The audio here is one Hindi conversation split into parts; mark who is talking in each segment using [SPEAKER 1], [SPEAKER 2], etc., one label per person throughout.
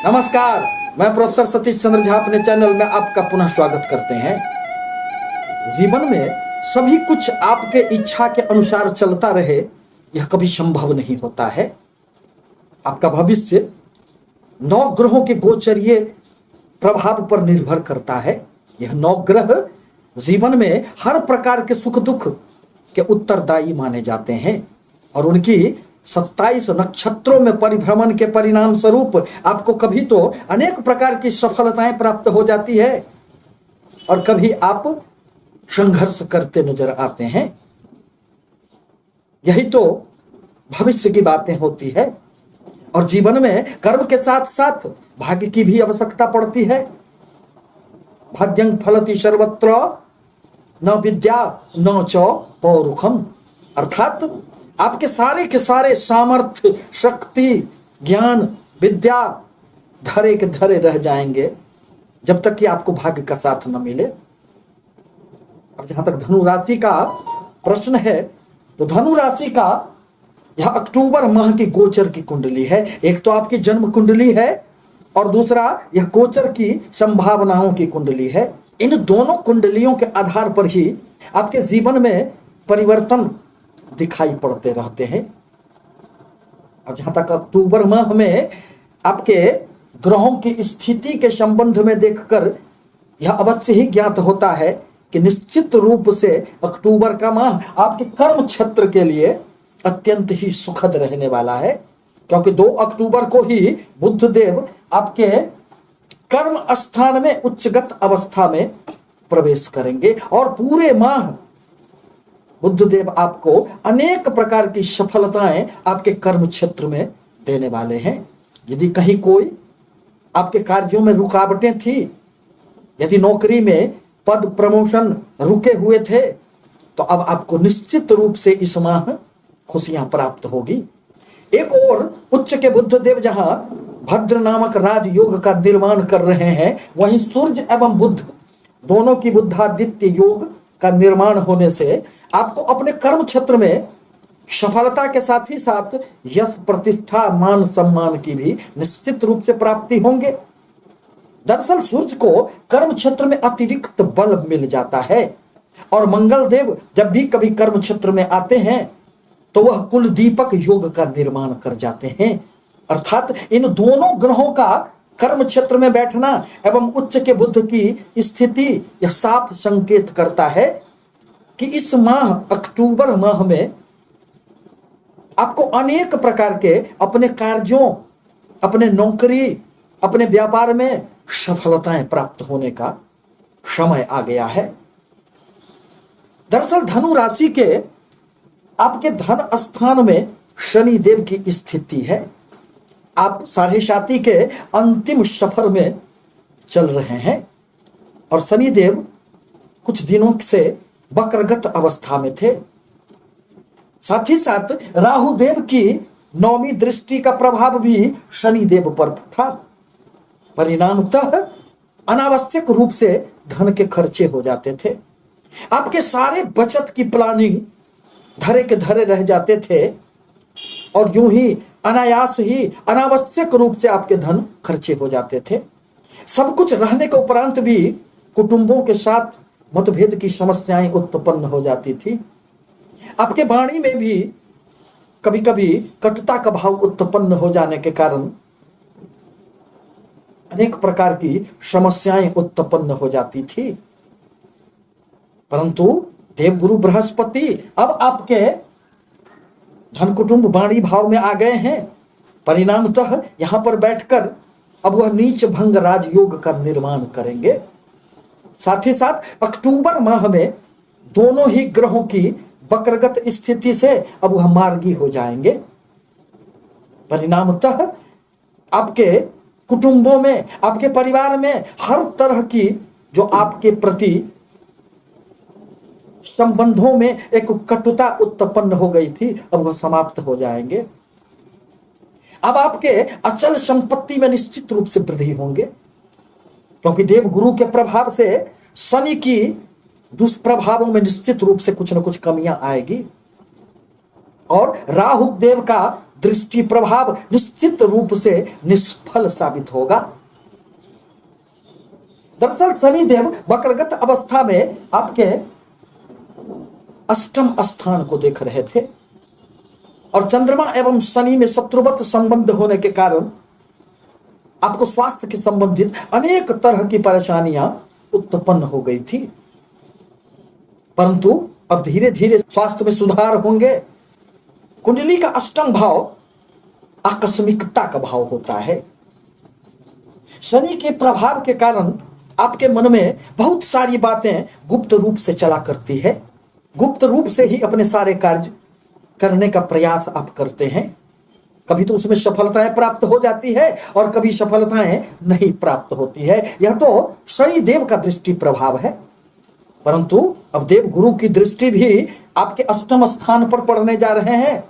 [SPEAKER 1] नमस्कार, मैं प्रोफेसर सतीश चंद्र झा अपने चैनल में आपका पुनः स्वागत करते हैं। जीवन में सभी कुछ आपके इच्छा के अनुसार चलता रहे, यह कभी संभव नहीं होता है। आपका भविष्य 9 ग्रहों के गोचरीय प्रभाव पर निर्भर करता है। यह 9 ग्रह जीवन में हर प्रकार के सुख दुख के उत्तरदायी माने जाते हैं और उनकी 27 नक्षत्रों में परिभ्रमण के परिणाम स्वरूप आपको कभी तो अनेक प्रकार की सफलताएं प्राप्त हो जाती है और कभी आप संघर्ष करते नजर आते हैं। यही तो भविष्य की बातें होती है और जीवन में कर्म के साथ साथ भाग्य की भी आवश्यकता पड़ती है। भाग्यं फलति सर्वत्र न विद्या न च पौरुखम, अर्थात आपके सारे के सारे सामर्थ्य, शक्ति, ज्ञान, विद्या धरे के धरे रह जाएंगे जब तक कि आपको भाग्य का साथ न मिले। अब जहां तक धनु राशि का प्रश्न है तो धनु राशि का यह अक्टूबर माह की गोचर की कुंडली है। एक तो आपकी जन्म कुंडली है और दूसरा यह गोचर की संभावनाओं की कुंडली है। इन दोनों कुंडलियों के आधार पर ही आपके जीवन में परिवर्तन दिखाई पड़ते रहते हैं। अब जहां तक अक्टूबर माह में आपके ग्रहों की स्थिति के संबंध में देखकर यह अवश्य ही ज्ञात होता है कि निश्चित रूप से अक्टूबर का माह आपके कर्म क्षेत्र के लिए अत्यंत ही सुखद रहने वाला है, क्योंकि 2 अक्टूबर को ही बुध देव आपके कर्म स्थान में उच्चगत अवस्था में प्रवेश करेंगे और पूरे माह बुद्धदेव आपको अनेक प्रकार की सफलताएं आपके कर्म क्षेत्र में देने वाले हैं। यदि कहीं कोई आपके कार्यों में रुकावटें थी, यदि नौकरी में पद प्रमोशन रुके हुए थे, तो अब आपको निश्चित रूप से इस माह खुशियां प्राप्त होगी। एक और उच्च के बुद्धदेव जहां भद्र नामक राजयोग का निर्माण कर रहे हैं, वहीं सूर्य एवं बुध दोनों की बुद्धादित्य योग का निर्माण होने से आपको अपने कर्म क्षेत्र में सफलता के साथ ही साथ यश, प्रतिष्ठा, मान सम्मान की भी निश्चित रूप से प्राप्ति होंगे। दरअसल सूर्य को कर्म क्षेत्र में अतिरिक्त बल मिल जाता है और मंगल देव जब भी कभी कर्म क्षेत्र में आते हैं तो वह कुल दीपक योग का निर्माण कर जाते हैं। अर्थात इन दोनों ग्रहों का कर्म क्षेत्र में बैठना एवं उच्च के बुध की स्थिति यह साफ संकेत करता है कि इस माह अक्टूबर माह में आपको अनेक प्रकार के अपने कार्यों, अपने नौकरी, अपने व्यापार में सफलताएं प्राप्त होने का समय आ गया है। दरअसल धनु राशि के आपके धन स्थान में शनि देव की स्थिति है। आप साढ़े साती के अंतिम सफर में चल रहे हैं और शनि देव कुछ दिनों से वक्रगत अवस्था में थे। साथ ही साथ राहु देव की 9वीं दृष्टि का प्रभाव भी शनि देव पर था। परिणामतः अनावश्यक रूप से धन के खर्चे हो जाते थे। आपके सारे बचत की प्लानिंग धरे के धरे रह जाते थे और यूं ही अनायास ही अनावश्यक रूप से आपके धन खर्चे हो जाते थे। सब कुछ रहने के उपरांत भी कुटुंबों के साथ मतभेद की समस्याएं उत्पन्न हो जाती थी। आपके वाणी में भी कभी कभी कटुता का भाव उत्पन्न हो जाने के कारण अनेक प्रकार की समस्याएं उत्पन्न हो जाती थी। परंतु देवगुरु बृहस्पति अब आपके धन कुटुंब वाणी भाव में आ गए हैं। परिणामतः यहां पर बैठकर अब वह नीच भंग राजयोग का निर्माण करेंगे। साथ ही साथ अक्टूबर माह में दोनों ही ग्रहों की वक्रगत स्थिति से अब वह मार्गी हो जाएंगे। परिणामतः आपके कुटुंबों में, आपके परिवार में हर तरह की जो आपके प्रति संबंधों में एक कटुता उत्पन्न हो गई थी, अब वह समाप्त हो जाएंगे। अब आपके अचल संपत्ति में निश्चित रूप से वृद्धि होंगे, क्योंकि देव गुरु के प्रभाव से शनि की दुष्प्रभावों में निश्चित रूप से कुछ न कुछ कमियां आएगी और राहु देव का दृष्टि प्रभाव निश्चित रूप से निष्फल साबित होगा। दरअसल शनिदेव वक्रगत अवस्था में आपके अष्टम स्थान को देख रहे थे और चंद्रमा एवं शनि में शत्रुवत संबंध होने के कारण आपको स्वास्थ्य के संबंधित अनेक तरह की परेशानियां उत्पन्न हो गई थी, परंतु अब धीरे धीरे स्वास्थ्य में सुधार होंगे। कुंडली का अष्टम भाव आकस्मिकता का भाव होता है। शनि के प्रभाव के कारण आपके मन में बहुत सारी बातें गुप्त रूप से चला करती है। गुप्त रूप से ही अपने सारे कार्य करने का प्रयास आप करते हैं। कभी तो उसमें सफलताएं प्राप्त हो जाती है और कभी सफलताएं नहीं प्राप्त होती है। यह तो शनि देव का दृष्टि प्रभाव है, परंतु अब देव गुरु की दृष्टि भी आपके अष्टम स्थान पर पड़ने जा रहे हैं।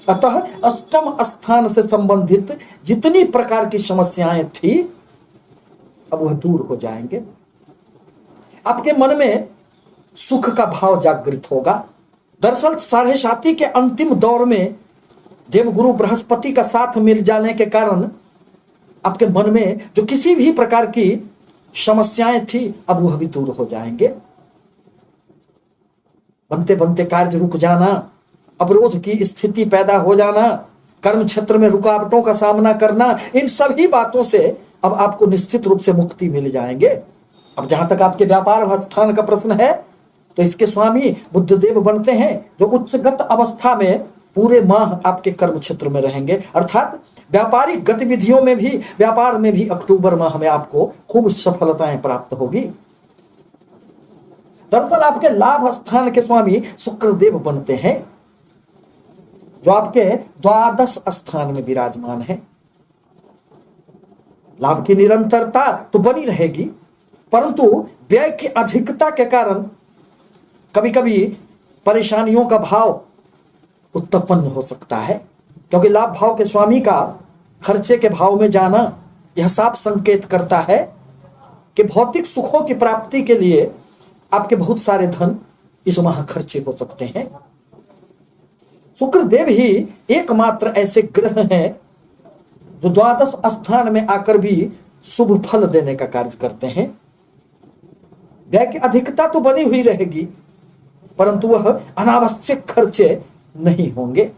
[SPEAKER 1] अतः अष्टम स्थान से संबंधित जितनी प्रकार की समस्याएं थी अब वह दूर हो जाएंगे। आपके मन में सुख का भाव जागृत होगा। दरअसल साढ़े साथी के अंतिम दौर में देवगुरु बृहस्पति का साथ मिल जाने के कारण आपके मन में जो किसी भी प्रकार की समस्याएं थी अब वह भी दूर हो जाएंगे। बनते बनते कार्य रुक जाना, अवरोध की स्थिति पैदा हो जाना, कर्म क्षेत्र में रुकावटों का सामना करना, इन सभी बातों से अब आपको निश्चित रूप से मुक्ति मिल जाएंगे। अब जहां तक आपके व्यापार स्थान का प्रश्न है तो इसके स्वामी बुद्धदेव बनते हैं, जो उच्चगत अवस्था में पूरे माह आपके कर्म क्षेत्र में रहेंगे, अर्थात व्यापारिक गतिविधियों में भी, व्यापार में भी अक्टूबर माह में आपको खूब सफलताएं प्राप्त होगी। दरअसल आपके लाभ स्थान के स्वामी शुक्रदेव बनते हैं, जो आपके द्वादश स्थान में विराजमान है। लाभ की निरंतरता तो बनी रहेगी, परंतु व्यय की अधिकता के कारण कभी कभी परेशानियों का भाव उत्पन्न हो सकता है, क्योंकि लाभ भाव के स्वामी का खर्चे के भाव में जाना यह साफ संकेत करता है कि भौतिक सुखों की प्राप्ति के लिए आपके बहुत सारे धन इस माह खर्चे हो सकते हैं। शुक्रदेव ही एकमात्र ऐसे ग्रह हैं जो द्वादश स्थान में आकर भी शुभ फल देने का कार्य करते हैं। व्यय की अधिकता तो बनी हुई रहेगी, परंतु वह अनावश्यक खर्चे नहीं होंगे।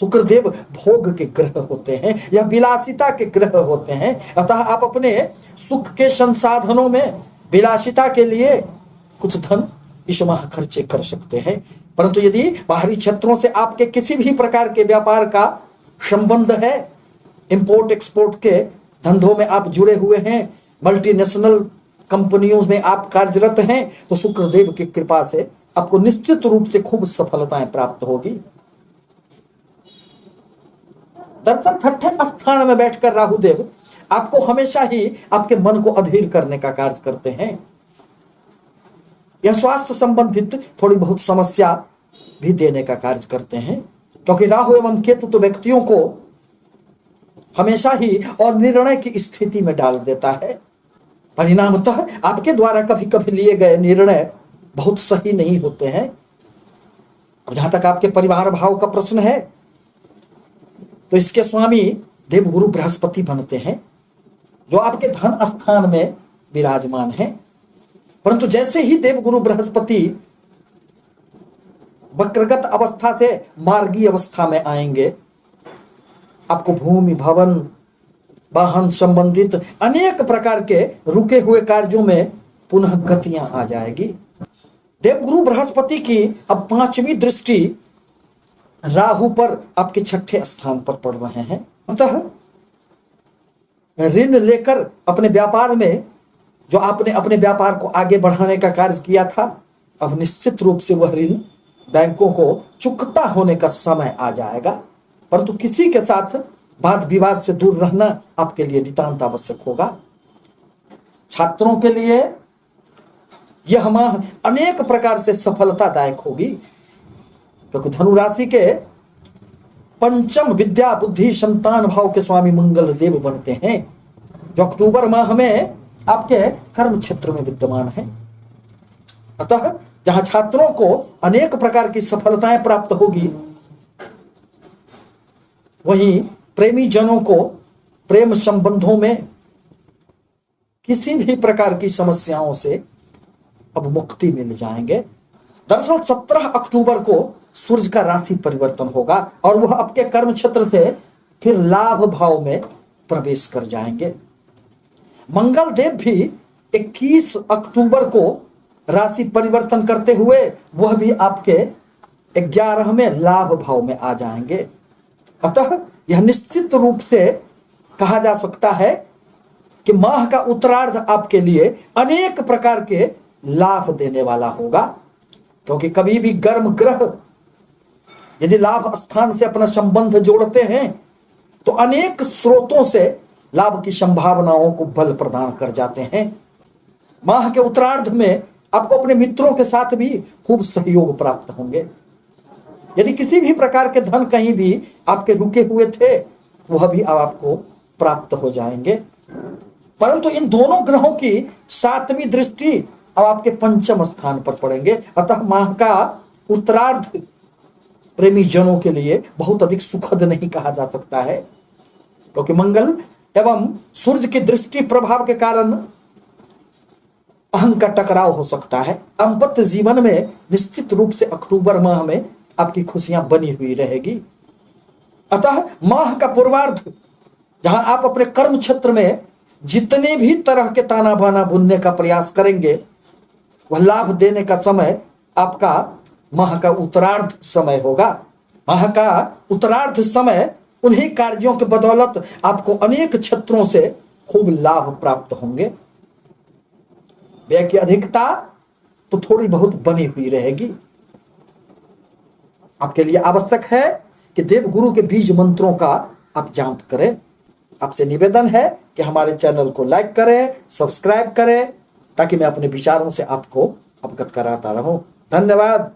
[SPEAKER 1] शुक्रदेव भोग के ग्रह होते हैं या विलासिता के ग्रह होते हैं, अतः आप अपने सुख के संसाधनों में विलासिता के लिए कुछ धन इस माह खर्चे कर सकते हैं। परंतु यदि बाहरी क्षेत्रों से आपके किसी भी प्रकार के व्यापार का संबंध है, इंपोर्ट एक्सपोर्ट के धंधों में आप जुड़े हुए हैं, मल्टीनेशनल कंपनियों में आप कार्यरत हैं, तो शुक्रदेव की कृपा से आपको निश्चित रूप से खूब सफलताएं प्राप्त होगी। दरअसल छठे स्थान में बैठकर राहुदेव आपको हमेशा ही आपके मन को अधीर करने का कार्य करते हैं। यह स्वास्थ्य संबंधित थोड़ी बहुत समस्या भी देने का कार्य करते हैं, क्योंकि राहु एवं केतु तो व्यक्तियों को हमेशा ही और निर्णय की स्थिति में डाल देता है। परिणामतः आपके द्वारा कभी कभी लिए गए निर्णय बहुत सही नहीं होते हैं। अब जहां तक आपके परिवार भाव का प्रश्न है तो इसके स्वामी देवगुरु बृहस्पति बनते हैं, जो आपके धन स्थान में विराजमान हैं। परंतु जैसे ही देवगुरु बृहस्पति वक्रगत अवस्था से मार्गी अवस्था में आएंगे, आपको भूमि भवन वाहन संबंधित अनेक प्रकार के रुके हुए कार्यों में पुनः गतियां आ जाएगी। देवगुरु बृहस्पति की अब 5वीं दृष्टि राहु पर आपके छठे स्थान पर पड़ रहे हैं। अतः ऋण लेकर अपने व्यापार में जो आपने अपने व्यापार को आगे बढ़ाने का कार्य किया था, अब निश्चित रूप से वह ऋण बैंकों को चुकता होने का समय आ जाएगा। परंतु किसी के साथ वाद विवाद से दूर रहना आपके लिए नितांत आवश्यक होगा। छात्रों के लिए यह माह अनेक प्रकार से सफलतादायक होगी, क्योंकि धनुराशि के पंचम विद्या बुद्धि संतान भाव के स्वामी मंगल देव बनते हैं, जो अक्टूबर माह में आपके कर्म क्षेत्र में विद्यमान है। अतः जहां छात्रों को अनेक प्रकार की सफलताएं प्राप्त होगी, वहीं प्रेमी जनों को प्रेम संबंधों में किसी भी प्रकार की समस्याओं से अब मुक्ति मिल जाएंगे। दरअसल 17 अक्टूबर को सूर्य का राशि परिवर्तन होगा और वह आपके कर्म क्षेत्र से फिर लाभ भाव में प्रवेश कर जाएंगे। मंगल देव भी 21 अक्टूबर को राशि परिवर्तन करते हुए वह भी आपके 11वें लाभ भाव में आ जाएंगे। अतः यह निश्चित रूप से कहा जा सकता है कि माह का उत्तरार्ध आपके लिए अनेक प्रकार के लाभ देने वाला होगा, क्योंकि कभी भी गर्म ग्रह यदि लाभ स्थान से अपना संबंध जोड़ते हैं तो अनेक स्रोतों से लाभ की संभावनाओं को बल प्रदान कर जाते हैं। माह के उत्तरार्ध में आपको अपने मित्रों के साथ भी खूब सहयोग प्राप्त होंगे। यदि किसी भी प्रकार के धन कहीं भी आपके रुके हुए थे वह भी अब आपको प्राप्त हो जाएंगे। परंतु इन दोनों ग्रहों की 7वीं दृष्टि अब आपके 5म स्थान पर पड़ेंगे। अतः माह का उत्तरार्ध प्रेमी जनों के लिए बहुत अधिक सुखद नहीं कहा जा सकता है, क्योंकि मंगल एवं सूर्य की दृष्टि प्रभाव के कारण अहं का टकराव हो सकता है। दाम्पत्य जीवन में निश्चित रूप से अक्टूबर माह में आपकी खुशियां बनी हुई रहेगी। अतः माह का पूर्वार्ध जहां आप अपने कर्म क्षेत्र में जितने भी तरह के ताना बाना बुनने का प्रयास करेंगे वह लाभ देने का समय आपका माह का उत्तरार्ध समय होगा। माह का उत्तरार्ध समय उन्हीं कार्यों के बदौलत आपको अनेक क्षेत्रों से खूब लाभ प्राप्त होंगे। व्यय की अधिकता तो थोड़ी बहुत बनी हुई रहेगी। आपके लिए आवश्यक है कि देवगुरु के बीज मंत्रों का आप जाप करें। आपसे निवेदन है कि हमारे चैनल को लाइक करें, सब्सक्राइब करें, ताकि मैं अपने विचारों से आपको अवगत कराता रहूं। धन्यवाद।